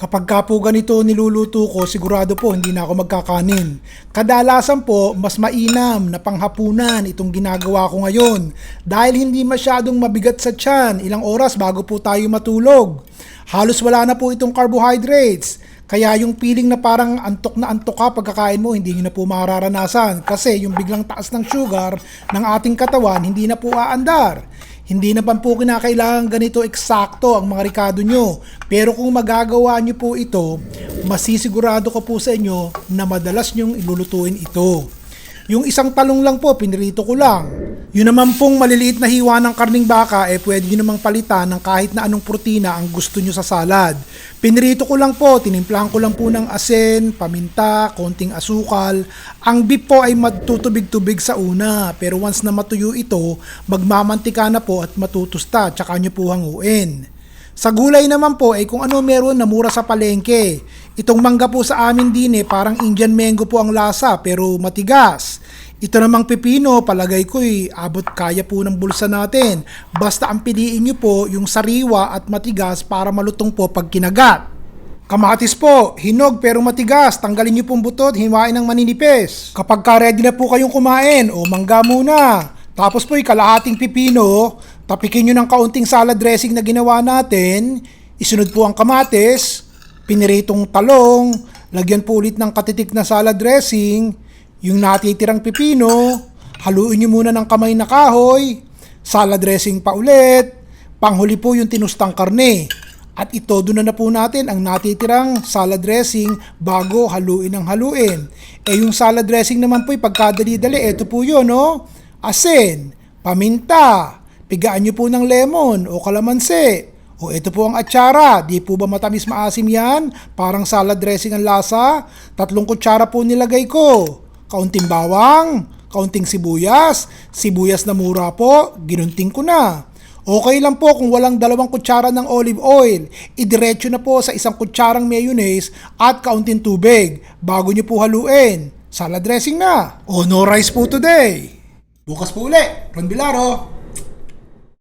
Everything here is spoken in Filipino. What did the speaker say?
Kapag ka po ganito niluluto ko, sigurado po hindi na ako magkakanin. Kadalasan po, mas mainam na panghapunan itong ginagawa ko ngayon. Dahil hindi masyadong mabigat sa tiyan, ilang oras bago po tayo matulog. Halos wala na po itong carbohydrates. Kaya yung feeling na parang antok na antok ka pagkakain mo, hindi nyo na po mararanasan. Kasi yung biglang taas ng sugar ng ating katawan, hindi na po aandar. Hindi naman po kinakailangan ganito eksakto ang mga rekado nyo. Pero kung magagawa nyo po ito, masisigurado ko po sa inyo na madalas nyong ilulutuin ito. Yung isang talong lang po, pinirito ko lang. Yun naman pong maliliit na hiwa ng karning baka, pwede nyo namang palitan ng kahit na anong protina ang gusto nyo sa salad. Pinirito ko lang po, tinimplahan ko lang po ng asin, paminta, konting asukal. Ang beef po ay matutubig-tubig sa una, pero once na matuyo ito, magmamantika na po at matutusta, tsaka nyo po hanguin. Sa gulay naman po ay kung ano meron na mura sa palengke. Itong mangga po sa amin din parang Indian mango po ang lasa pero matigas. Ito namang pepino, palagay ko'y abot kaya po ng bulsa natin. Basta ang piliin nyo po yung sariwa at matigas para malutong po pag kinagat. Kamatis po, hinog pero matigas. Tanggalin nyo pong butot, hiwain ng maninipis. Kapag ready na po kayong kumain, o mangga muna. Tapos po'y kalahating pipino, tapikin nyo ng kaunting salad dressing na ginawa natin. Isunod po ang kamatis, piniritong talong, lagyan po ulit ng katitik na salad dressing. Yung natitirang pipino, haluin nyo muna ng kamay na kahoy, salad dressing pa ulit, panghuli po yung tinustang karne. At ito doon na po natin ang natitirang salad dressing bago haluin ang haluin. Yung salad dressing naman po pagkadali-dali, ito po yun, no? Asin, paminta, pigaan nyo po ng lemon o kalamansi. O ito po ang atsara, di po ba matamis maasim yan? Parang salad dressing ang lasa. 3 kutsara po nilagay ko. Kaunting bawang, kaunting sibuyas na mura po, ginunting ko na. Okay lang po kung walang 2 kutsara ng olive oil. Idiretso na po sa 1 kutsarang mayonnaise at kaunting tubig bago nyo po haluin. Salad dressing na. O no rice po today. Bukas po ulit. Ron Bilaro.